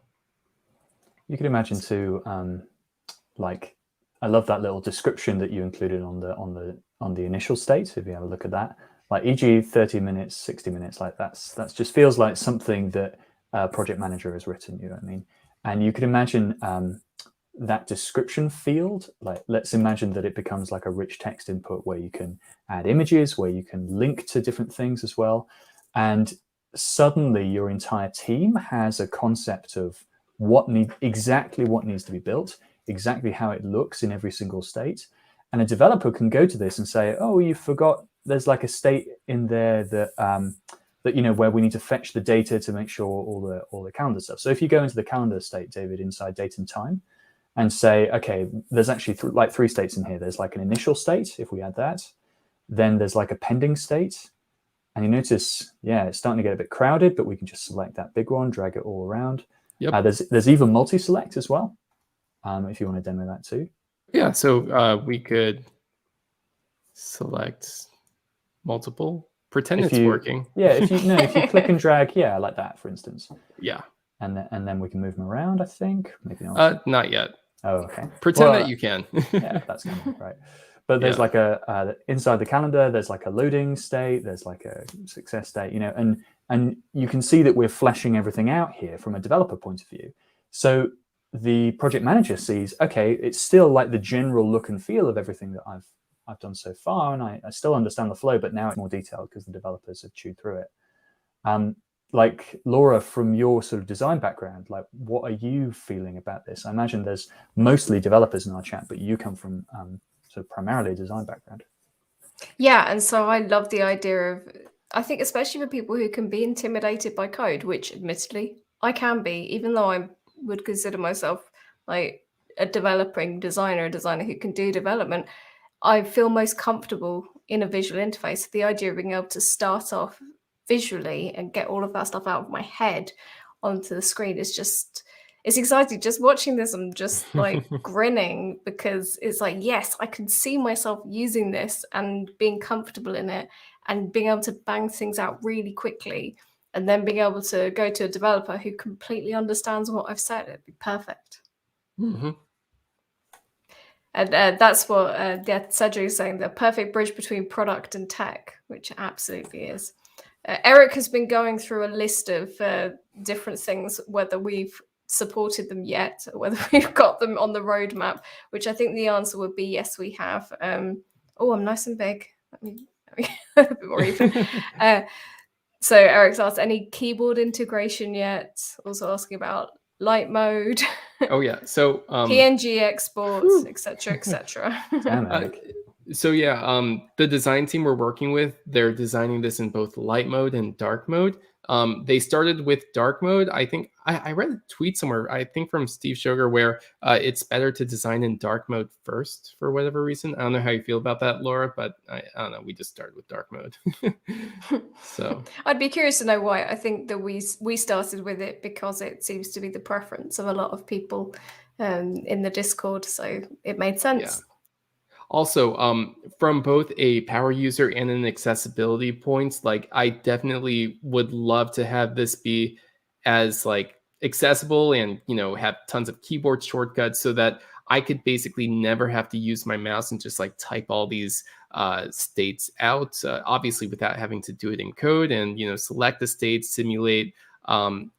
[SPEAKER 3] you could imagine too, like, I love that little description that you included on the initial state. If you have a look at that, like e.g. 30 minutes, 60 minutes, like that's just feels like something that a project manager has written. You know what I mean? And you could imagine that description field. Like, let's imagine that it becomes like a rich text input where you can add images, where you can link to different things as well, and suddenly your entire team has a concept of exactly what needs to be built, exactly how it looks in every single state. And a developer can go to this and say, oh, you forgot there's like a state in there that where we need to fetch the data to make sure all the calendar stuff. So if you go into the calendar state, David, inside date and time, and say, okay, there's actually three states in here. There's like an initial state, if we add that, then there's like a pending state. And you notice, yeah, it's starting to get a bit crowded, but we can just select that big one, drag it all around.
[SPEAKER 2] Yep.
[SPEAKER 3] There's even multi-select as well, if you want to demo that too.
[SPEAKER 2] Yeah, so we could select multiple, pretend it's working.
[SPEAKER 3] Yeah, if you click and drag, yeah, like that, for instance.
[SPEAKER 2] Yeah.
[SPEAKER 3] And then we can move them around, I think. Maybe not.
[SPEAKER 2] Not yet.
[SPEAKER 3] Oh, okay.
[SPEAKER 2] Pretend that you can.
[SPEAKER 3] Yeah, that's coming, right. But there's like inside the calendar, there's like a loading state, there's like a success state, and you can see that we're fleshing everything out here from a developer point of view. So the project manager sees, okay, it's still like the general look and feel of everything that I've done so far, and I still understand the flow, but now it's more detailed because the developers have chewed through it. Like Laura, from your sort of design background, like what are you feeling about this? I imagine there's mostly developers in our chat, but you come from sort of primarily a design background.
[SPEAKER 1] Yeah, and so I love the idea of, I think especially for people who can be intimidated by code, which admittedly I can be, even though I would consider myself like a designer who can do development, I feel most comfortable in a visual interface. The idea of being able to start off visually and get all of that stuff out of my head onto the screen is just, it's exciting. Just watching this, I'm just like grinning, because it's like, yes, I can see myself using this and being comfortable in it and being able to bang things out really quickly, and then being able to go to a developer who completely understands what I've said. It'd be perfect.
[SPEAKER 2] Mm-hmm.
[SPEAKER 1] And that's what Cedric is saying, the perfect bridge between product and tech, which it absolutely is. Eric has been going through a list of different things, whether we've supported them yet, or whether we've got them on the roadmap, which I think the answer would be yes, we have. Oh, I'm nice and big. Let me a bit more even. So Eric's asked, any keyboard integration yet? Also asking about light mode.
[SPEAKER 2] Oh yeah, so
[SPEAKER 1] PNG exports, etc., etc.
[SPEAKER 2] So yeah, the design team we're working with, they're designing this in both light mode and dark mode. They started with dark mode. I think I read a tweet somewhere, I think from Steve Sugar, where it's better to design in dark mode first for whatever reason. I don't know how you feel about that, Laura, but I don't know. We just started with dark mode. So
[SPEAKER 1] I'd be curious to know why. I think that we started with it because it seems to be the preference of a lot of people in the Discord, so it made sense.
[SPEAKER 2] Yeah. Also, from both a power user and an accessibility points, like I definitely would love to have this be as like accessible and, you know, have tons of keyboard shortcuts so that I could basically never have to use my mouse and just like type all these states out, obviously without having to do it in code and, you know, select the states, simulate.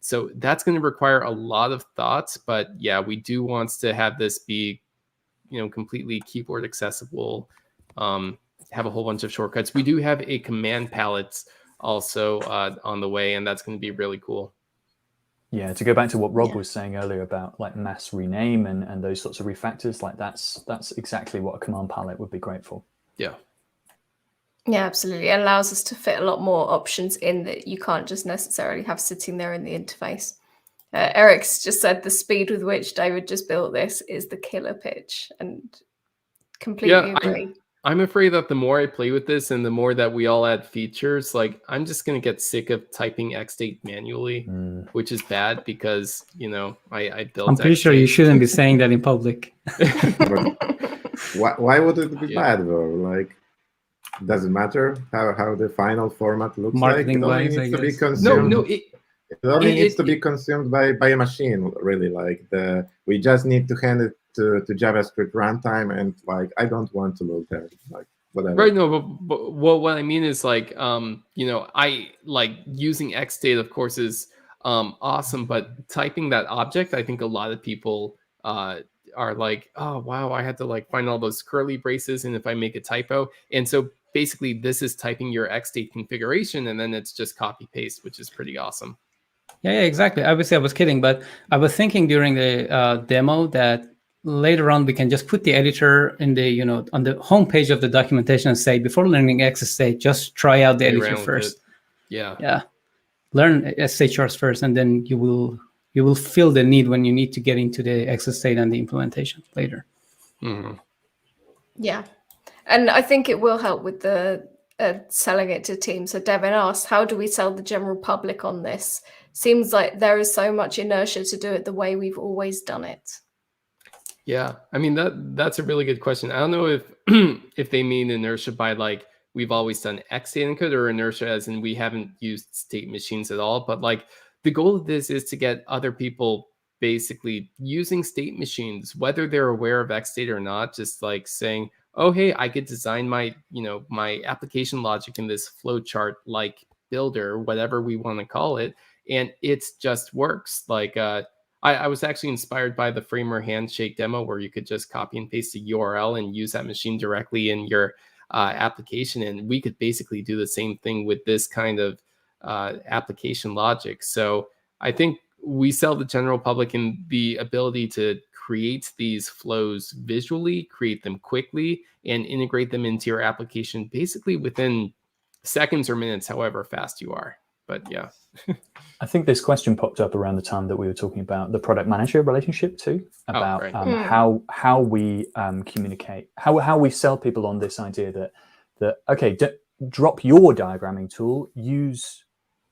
[SPEAKER 2] So that's going to require a lot of thoughts, but yeah, we do want to have this be, you know, completely keyboard accessible, have a whole bunch of shortcuts. We do have a command palette also on the way, and that's going to be really cool.
[SPEAKER 3] Yeah, to go back to what Rob was saying earlier about like mass rename and those sorts of refactors, like that's exactly what a command palette would be great for.
[SPEAKER 2] Yeah.
[SPEAKER 1] Yeah, absolutely. It allows us to fit a lot more options in that you can't just necessarily have sitting there in the interface. Eric's just said the speed with which David just built this is the killer pitch, and completely agree.
[SPEAKER 2] I'm afraid that the more I play with this and the more that we all add features, like I'm just going to get sick of typing xstate manually, which is bad because, you know, I built
[SPEAKER 4] I'm pretty sure you shouldn't be saying that in public.
[SPEAKER 5] Why would it be bad though? Like, does it matter how the final format looks
[SPEAKER 4] Marketing
[SPEAKER 5] like?
[SPEAKER 4] wise,
[SPEAKER 5] It only needs to be
[SPEAKER 4] guess.
[SPEAKER 5] consumed. It only needs to be consumed by a machine, really. Like we just need to hand it to JavaScript runtime, and like I don't want to load there, like whatever.
[SPEAKER 2] Right, no, but what I mean is like you know, I like using xstate, of course, is awesome, but typing that object, I think a lot of people are like, oh wow, I had to like find all those curly braces, and if I make a typo, and so basically this is typing your xstate configuration, and then it's just copy paste, which is pretty awesome.
[SPEAKER 4] Yeah, exactly. Obviously, I was kidding, but I was thinking during the demo that later on we can just put the editor in the, you know, on the home page of the documentation and say, before learning xstate, just try out the editor first. Yeah, learn SHRs first, and then you will feel the need when you need to get into the xstate and the implementation later.
[SPEAKER 2] Mm-hmm.
[SPEAKER 1] Yeah, and I think it will help with the selling it to teams. So Devin asked, how do we sell the general public on this? Seems like there is so much inertia to do it the way we've always done it.
[SPEAKER 2] Yeah, I mean that's a really good question. I don't know if if they mean inertia by like we've always done xstate encode, or inertia as in we haven't used state machines at all. But like the goal of this is to get other people basically using state machines, whether they're aware of xstate or not, just like saying, oh hey, I could design my, you know, my application logic in this flowchart like builder, whatever we want to call it, and it just works. Like I was actually inspired by the Framer handshake demo where you could just copy and paste a URL and use that machine directly in your application. And we could basically do the same thing with this kind of application logic. So I think we sell the general public in the ability to create these flows visually, create them quickly, and integrate them into your application basically within seconds or minutes, however fast you are. But yeah.
[SPEAKER 3] I think this question popped up around the time that we were talking about the product manager relationship too, about how we communicate, how we sell people on this idea that okay, drop your diagramming tool, use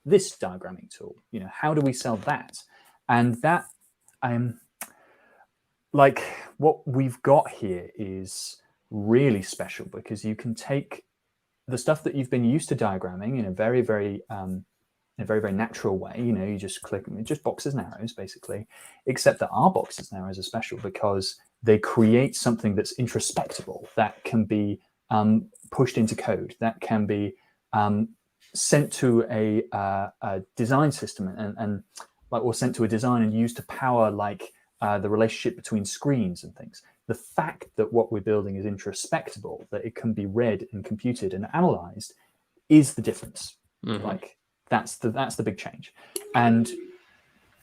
[SPEAKER 3] this diagramming tool. You know, how do we sell that? And that like what we've got here is really special, because you can take the stuff that you've been used to diagramming in a very, very natural way. You know, you just click, just boxes and arrows basically, except that our boxes and arrows are special because they create something that's introspectable, that can be pushed into code, that can be sent to a design system and like, or sent to a design and used to power like the relationship between screens and things. The fact that what we're building is introspectable, that it can be read and computed and analyzed, is the difference. Mm-hmm. Like that's the big change. And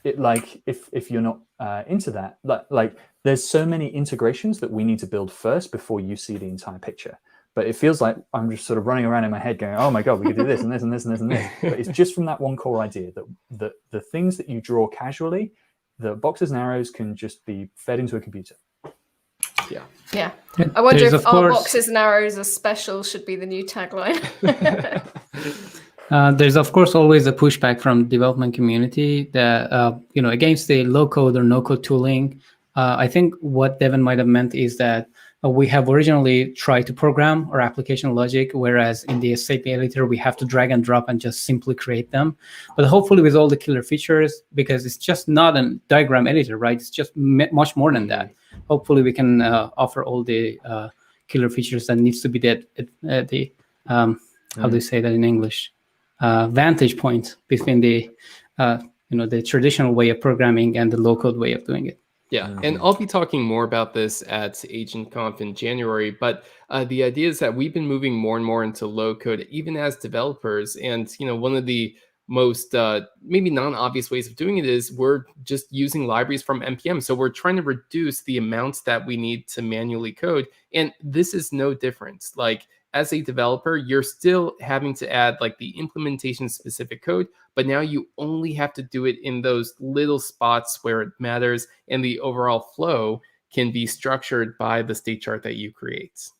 [SPEAKER 3] it, like if you're not into that, like there's so many integrations that we need to build first before you see the entire picture. But it feels like I'm just sort of running around in my head going, oh my God, we could do this and this and this and this and this. But it's just from that one core idea that the things that you draw casually, the boxes and arrows can just be fed into a computer.
[SPEAKER 2] Yeah.
[SPEAKER 1] Yeah. I wonder
[SPEAKER 4] There's,
[SPEAKER 1] if
[SPEAKER 4] of
[SPEAKER 1] our
[SPEAKER 4] course-
[SPEAKER 1] boxes and arrows are special should be the new tagline.
[SPEAKER 4] There's of course always a pushback from the development community that against the low code or no code tooling. I think what Devin might have meant is that we have originally tried to program our application logic, whereas in the stately editor we have to drag and drop and just simply create them. But hopefully with all the killer features, because it's just not a diagram editor, right? It's just much more than that. Hopefully we can offer all the killer features that needs to be how do you say that in English? Vantage point between the the traditional way of programming and the low code way of doing it.
[SPEAKER 2] Yeah, and I'll be talking more about this at AgentConf in January, but the idea is that we've been moving more and more into low code, even as developers. And, one of the most maybe non-obvious ways of doing it is we're just using libraries from NPM. So we're trying to reduce the amounts that we need to manually code. And this is no different. Like, as a developer, you're still having to add like the implementation specific code, but now you only have to do it in those little spots where it matters, and the overall flow can be structured by the state chart that you create.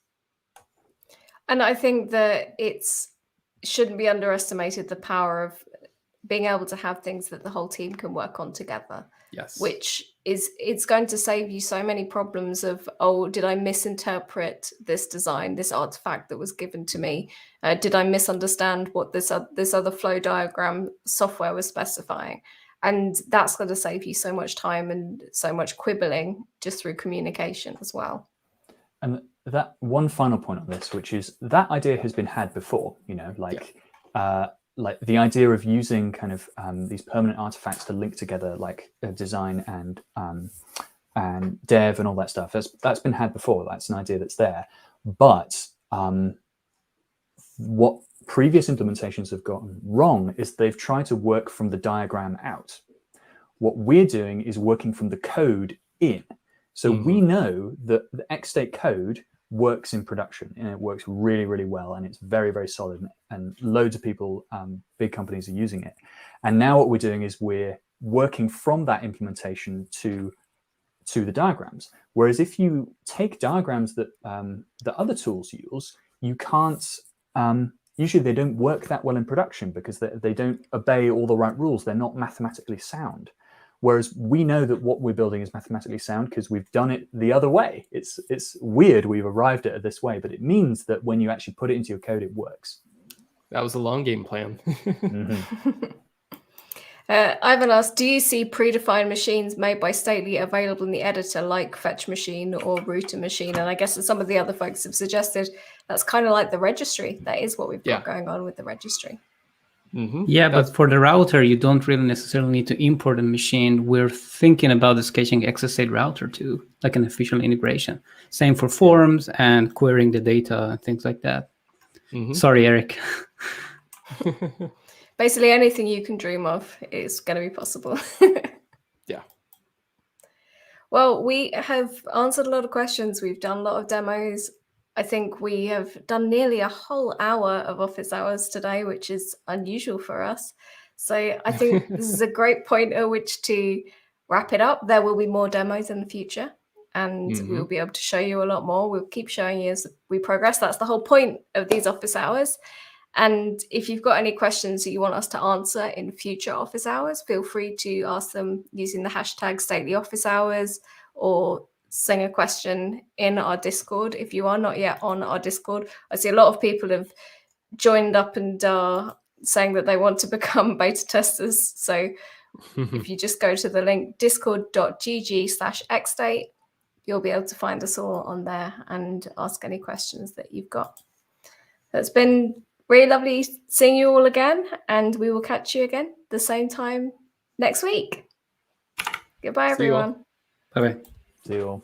[SPEAKER 1] And I think that shouldn't be underestimated, the power of being able to have things that the whole team can work on together.
[SPEAKER 2] Yes.
[SPEAKER 1] Which it's going to save you so many problems of, oh, did I misinterpret this design, this artifact that was given to me? Did I misunderstand what this other flow diagram software was specifying? And that's going to save you so much time and so much quibbling just through communication as well.
[SPEAKER 3] And that one final point on this, which is that idea has been had before, like the idea of using kind of these permanent artifacts to link together, like design and dev and all that stuff. That's been had before. That's an idea that's there. But what previous implementations have gotten wrong is they've tried to work from the diagram out. What we're doing is working from the code in. So we know that the XState code works in production, and it works really, really well, and it's very, very solid, and loads of people, big companies are using it. And now what we're doing is we're working from that implementation to the diagrams. Whereas if you take diagrams that that other tools use, you can't, usually they don't work that well in production because they don't obey all the right rules. They're not mathematically sound. Whereas we know that what we're building is mathematically sound because we've done it the other way. It's weird we've arrived at it this way, but it means that when you actually put it into your code, it works.
[SPEAKER 2] That was a long game plan.
[SPEAKER 1] Ivan asked, do you see predefined machines made by Stately available in the editor, like fetch machine or router machine? And I guess that some of the other folks have suggested that's kind of like the registry. That is what we've got going on with the registry.
[SPEAKER 4] But for the router, you don't really necessarily need to import a machine. We're thinking about the sketching XState router too, like an official integration. Same for forms and querying the data and things like that. Sorry, Eric.
[SPEAKER 1] Basically, anything you can dream of is going to be possible.
[SPEAKER 2] Yeah.
[SPEAKER 1] Well, we have answered a lot of questions. We've done a lot of demos. I think we have done nearly a whole hour of office hours today, which is unusual for us. So I think this is a great point at which to wrap it up. There will be more demos in the future, and we'll be able to show you a lot more. We'll keep showing you as we progress. That's the whole point of these office hours. And if you've got any questions that you want us to answer in future office hours, feel free to ask them using the hashtag #StatelyOfficeHours, or sing a question in our Discord. If you are not yet on our Discord, I see a lot of people have joined up and are saying that they want to become beta testers. So if you just go to the link discord.gg/xstate, you'll be able to find us all on there and ask any questions that you've got. It's been really lovely seeing you all again, and we will catch you again the same time next week. Goodbye, everyone.
[SPEAKER 4] Bye-bye.
[SPEAKER 3] See you all.